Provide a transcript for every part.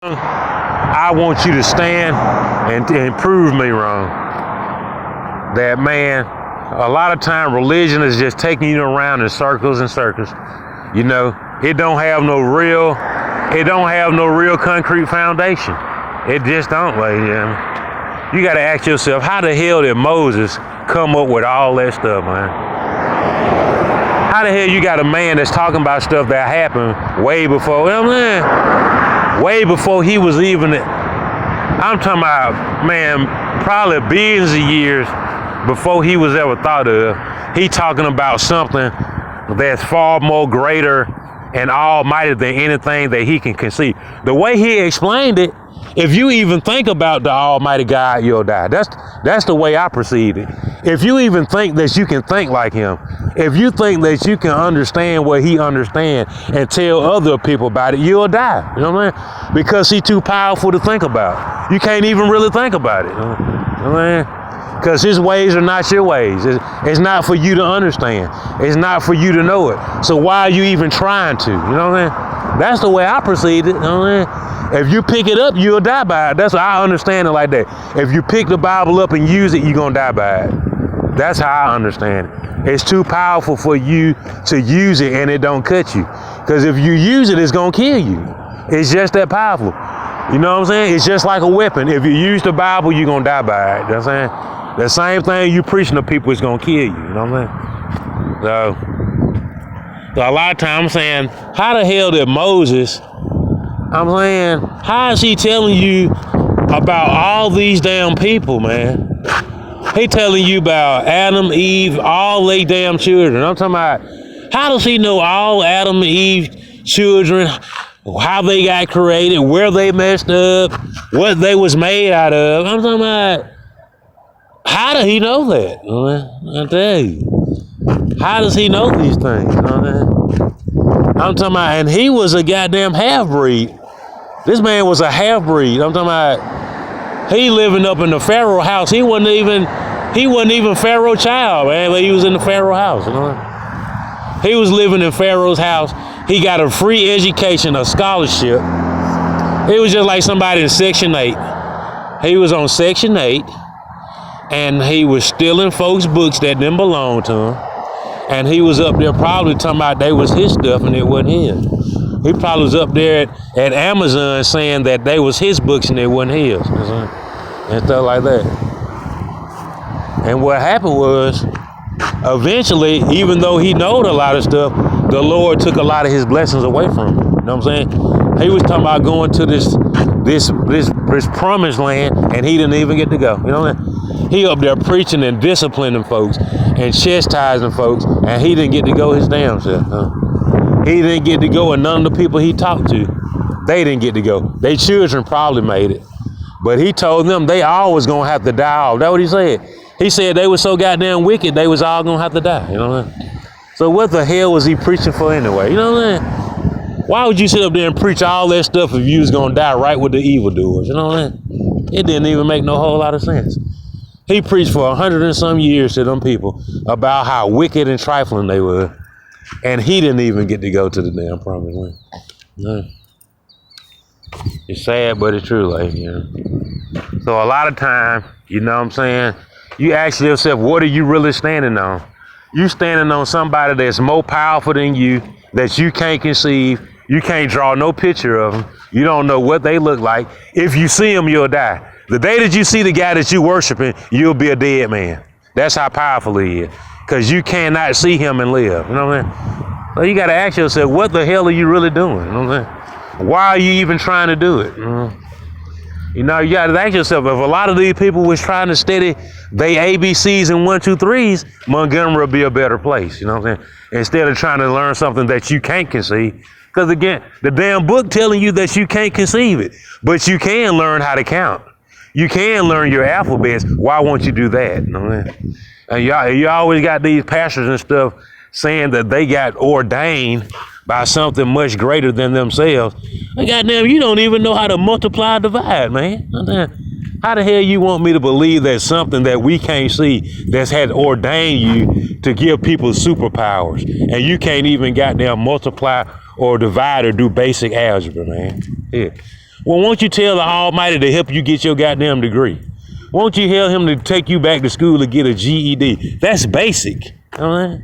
I want you to stand and prove me wrong. That, man, a lot of time religion is just taking you around in circles and circles. You know, it don't have no real concrete foundation. It just don't, ladies and gentlemen. You gotta ask yourself, how the hell did Moses come up with all that stuff, man? How the hell you got a man that's talking about stuff that happened way before, you know what I'm saying? Way before he was even, I'm talking about, man, probably billions of years before he was ever thought of. He talking about something that's far more greater and almighty than anything that he can conceive. The way he explained it, if you even think about the Almighty God, you'll die. That's the way I perceive it. If you even think that you can think like him, if you think that you can understand what he understands and tell other people about it, you'll die. You know what I mean? Because he's too powerful to think about. You can't even really think about it. You know what I mean? Because his ways are not your ways. It's not for you to understand. It's not for you to know it. So why are you even trying to? You know what I mean? That's the way I perceive it. You know what I mean? If you pick it up, you'll die by it. That's what I understand it like that. If you pick the Bible up and use it, you're going to die by it. That's how I understand it. It's too powerful for you to use it and it don't cut you. Because if you use it, it's going to kill you. It's just that powerful. You know what I'm saying? It's just like a weapon. If you use the Bible, you're going to die by it. You know what I'm saying? The same thing you preaching to people is going to kill you. You know what I'm saying? So a lot of times I'm saying, how the hell did Moses, I'm saying, how is he telling you about all these damn people, man? He telling you about Adam, Eve, all they damn children. I'm talking about, how does he know all Adam and Eve children, how they got created, where they messed up, what they was made out of? I'm talking about, how did he know that? I tell you. How does he know these things? I'm talking about, and he was a goddamn half-breed. This man was a half-breed. I'm talking about, he living up in the Pharaoh house. He wasn't even Pharaoh child, man, but he was in the Pharaoh house. You know? He was living in Pharaoh's house. He got a free education, a scholarship. He was just like somebody in Section 8. He was on Section 8, and he was stealing folks' books that didn't belong to him. And he was up there probably talking about they was his stuff and it wasn't his. He probably was up there at Amazon saying that they was his books and they wasn't his. And stuff like that. And what happened was, eventually, even though he knowed a lot of stuff, the Lord took a lot of his blessings away from him. You know what I'm saying? He was talking about going to this promised land, and he didn't even get to go. You know what I mean? He up there preaching and disciplining folks and chastising folks, and he didn't get to go his damn self. He didn't get to go, and none of the people he talked to, they didn't get to go. Their children probably made it. But he told them they always gonna have to die off. That's what he said. He said they were so goddamn wicked, they was all gonna have to die. You know what I mean? So what the hell was he preaching for anyway? You know what I mean? Why would you sit up there and preach all that stuff if you was gonna die right with the evildoers? You know what I mean? It didn't even make no whole lot of sense. He preached for 100 and some years to them people about how wicked and trifling they were. And he didn't even get to go to the damn promised land. No. It's sad, but it's true, like, you know. So a lot of time, you know what I'm saying, you ask yourself, what are you really standing on? You standing on somebody that's more powerful than you, that you can't conceive. You can't draw no picture of them. You don't know what they look like. If you see them, you'll die. The day that you see the guy that you worshiping, you'll be a dead man. That's how powerful he is. Because you cannot see him and live. You know what I mean? So you got to ask yourself, what the hell are you really doing? You know what I mean? Why are you even trying to do it? You know, you got to ask yourself, if a lot of these people was trying to study they ABCs and 1, 2, 3s, Montgomery would be a better place. You know what I'm saying? Instead of trying to learn something that you can't conceive. Because again, the damn book telling you that you can't conceive it, but you can learn how to count. You can learn your alphabets. Why won't you do that? You know what I mean? And you always got these pastors and stuff saying that they got ordained by something much greater than themselves. Goddamn, you don't even know how to multiply and divide, man. How the hell you want me to believe that something that we can't see that's had ordained you to give people superpowers, and you can't even goddamn multiply or divide or do basic algebra, man? Yeah. Well, won't you tell the Almighty to help you get your goddamn degree? Won't you tell him to take you back to school to get a GED? That's basic. All right?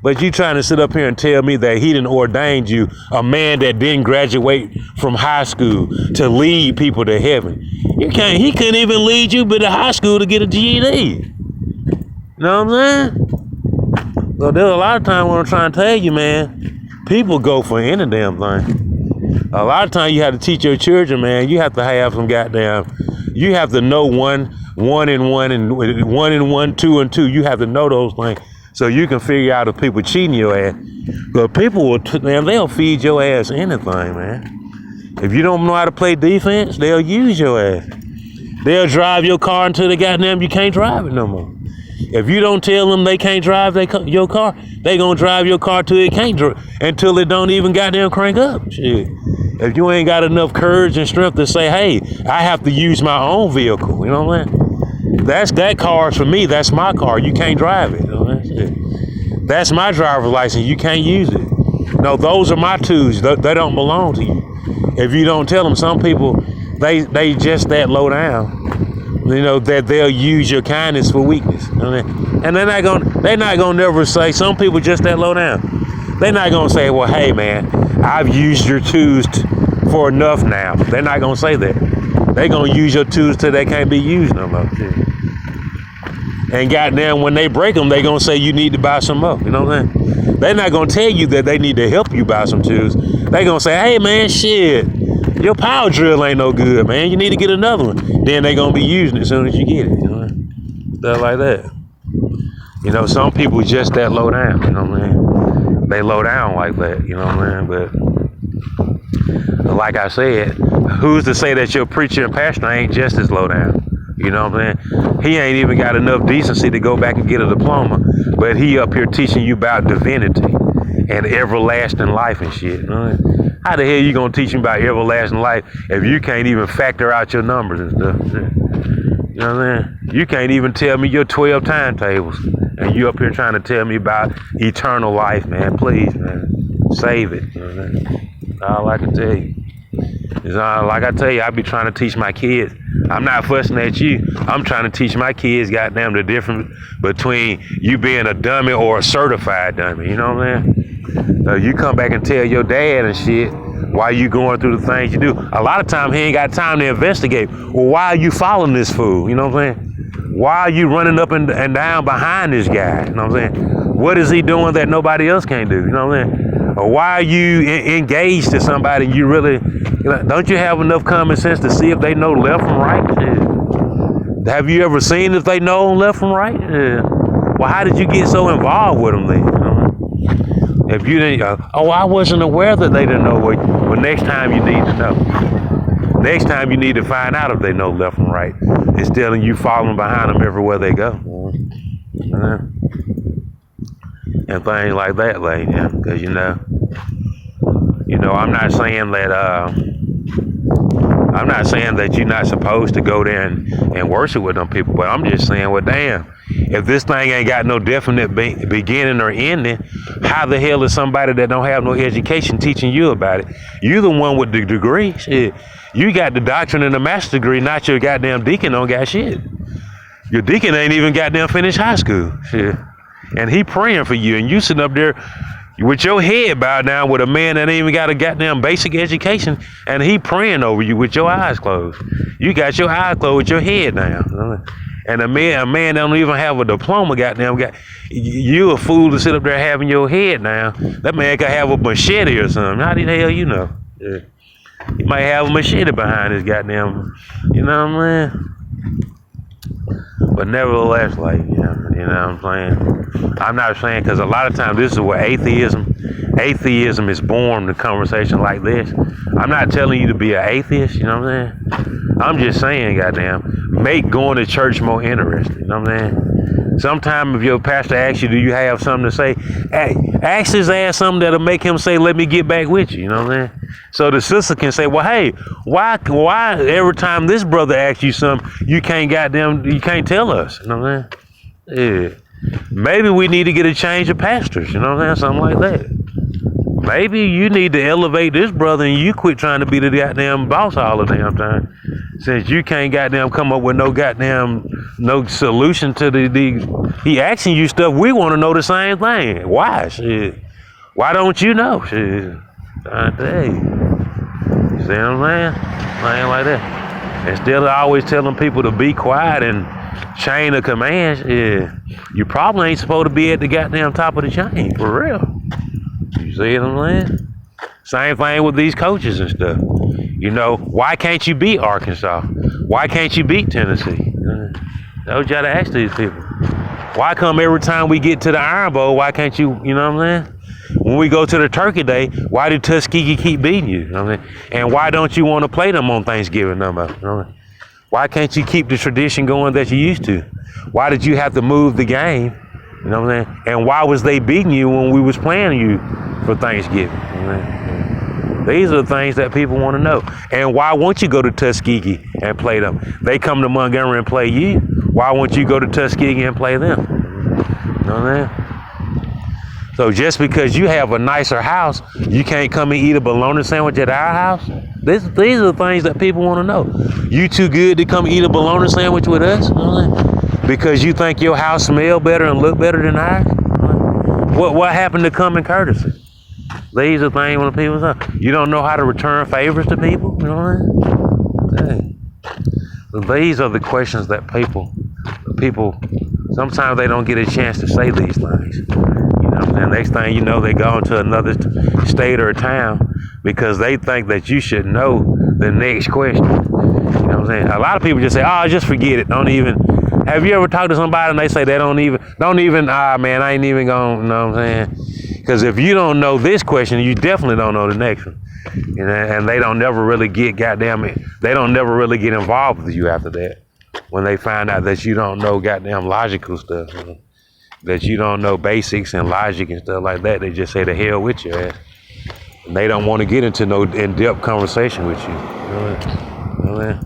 But you trying to sit up here and tell me that he didn't ordained you, a man that didn't graduate from high school, to lead people to heaven. He couldn't even lead you to high school to get a GED. You know what I'm saying? So there's a lot of times when I'm trying to tell you, man, people go for any damn thing. A lot of times you have to teach your children, man, you have to have some goddamn, you have to know one and one, two and two. You have to know those things so you can figure out if people cheating your ass. But people will, man, they'll feed your ass anything, man. If you don't know how to play defense, they'll use your ass. They'll drive your car until they goddamn you can't drive it no more. If you don't tell them they can't drive your car, they gonna drive your car till it can't until it don't even goddamn crank up. Shit. If you ain't got enough courage and strength to say, hey, I have to use my own vehicle, you know what I mean? That car's for me, that's my car, you can't drive it. You know what I mean? That's my driver's license, you can't use it. No, those are my tools, they don't belong to you. If you don't tell them, some people, they just that low down. You know, that they'll use your kindness for weakness. You know what I mean? And they're not gonna never say, some people just that low down. They're not gonna say, well, hey man, I've used your tools for enough now. They're not gonna say that. They're gonna use your tools till they can't be used no more. And goddamn, when they break them, they gonna say you need to buy some more. You know what I'm saying? They're not gonna tell you that they need to help you buy some tools. They gonna say, hey man, shit, your power drill ain't no good, man. You need to get another one. Then they gonna be using it as soon as you get it. You know, stuff like that. You know, some people just that low down. You know what I mean? They low down like that. You know what I mean? But like I said, who's to say that your preacher and pastor ain't just as low down? You know what I'm saying? He ain't even got enough decency to go back and get a diploma, but he up here teaching you about divinity and everlasting life and shit. You know what I mean? How the hell you gonna teach me about everlasting life if you can't even factor out your numbers and stuff? You know what I mean? You can't even tell me your 12 timetables, and you up here trying to tell me about eternal life, man. Please, man, save it. You know what I mean? That's all I can tell you. It's like I tell you, I be trying to teach my kids. I'm not fussing at you. I'm trying to teach my kids, goddamn, the difference between you being a dummy or a certified dummy. You know what I mean? You come back and tell your dad and shit why you going through the things you do. A lot of times he ain't got time to investigate. Well, why are you following this fool? You know what I'm saying? Why are you running up and down behind this guy? You know what I'm saying? What is he doing that nobody else can't do? You know what I'm saying? Or why are you engaged to somebody you really, don't you have enough common sense to see if they know left from right? Yeah. Have you ever seen if they know left from right? Yeah. Well, how did you get so involved with them then? You know? If you didn't, I wasn't aware that they didn't know what. Well, next time you need to know. Next time you need to find out if they know left from right, instead of you following behind them everywhere they go. And things like that, like, yeah, because you know, I'm not saying that you're not supposed to go there and worship with them people, but I'm just saying, well, damn, if this thing ain't got no definite beginning or ending, how the hell is somebody that don't have no education teaching you about it? You the one with the degree. Shit. You got the doctrine and the master's degree, not your goddamn deacon don't got shit. Your deacon ain't even goddamn finished high school. Shit. And he praying for you, and you sitting up there with your head bowed down with a man that ain't even got a goddamn basic education, and he praying over you with your eyes closed. You got your eyes closed with your head down. And a man don't even have a diploma, goddamn. You a fool to sit up there having your head down. That man could have a machete or something. How the hell you know? Yeah. He might have a machete behind his goddamn, you know what I'm saying? But nevertheless, like, yeah, you know what I'm saying? I'm not saying, because a lot of times this is where atheism is born in a conversation like this. I'm not telling you to be an atheist, you know what I'm saying? I'm just saying, goddamn, make going to church more interesting, you know what I'm saying? Sometime if your pastor asks you, do you have something to say? Hey, ask his ass something that'll make him say, let me get back with you, you know what I'm saying? So the sister can say, well, hey, why every time this brother asks you something, you can't tell us, you know what I'm saying? Yeah. Maybe we need to get a change of pastors, you know what I'm saying? Something like that. Maybe you need to elevate this brother and you quit trying to be the goddamn boss all the damn time. Since you can't goddamn come up with no solution to he asking you stuff, we want to know the same thing. Why? Shit. Why don't you know? Shit. I tell you. See what I'm saying? Thing like that. Instead of always telling people to be quiet and chain of commands, you probably ain't supposed to be at the goddamn top of the chain, for real. You see what I'm saying? Same thing with these coaches and stuff. You know, why can't you beat Arkansas? Why can't you beat Tennessee? That's what you gotta ask these people. Why come every time we get to the Iron Bowl, why can't you, you know what I'm saying? When we go to the Turkey Day, why do Tuskegee keep beating you? You know what I'm saying? And why don't you want to play them on Thanksgiving number? You know what I mean? Why can't you keep the tradition going that you used to? Why did you have to move the game? You know what I'm saying? And why was they beating you when we was playing you for Thanksgiving? You know what I mean? These are the things that people want to know. And why won't you go to Tuskegee and play them? They come to Montgomery and play you. Why won't you go to Tuskegee and play them? You know what I'm saying? So just because you have a nicer house, you can't come and eat a bologna sandwich at our house? These are the things that people want to know. You too good to come eat a bologna sandwich with us? You know what I'm saying? Because you think your house smell better and look better than ours? What happened to common courtesy? These are things when people say, you don't know how to return favors to people? You know what I mean? These are the questions that people, sometimes they don't get a chance to say these things. And next thing you know, they go into another state or town because they think that you should know the next question. You know what I'm saying? A lot of people just say, oh, just forget it. Don't even. Have you ever talked to somebody and they say they don't even, man, I ain't even going, you know what I'm saying? Because if you don't know this question, you definitely don't know the next one. You know, and they don't never really get they don't never really get involved with you after that. When they find out that you don't know goddamn logical stuff. You know? That you don't know basics and logic and stuff like that, they just say the hell with your ass. And they don't want to get into no in-depth conversation with you. You know what I mean?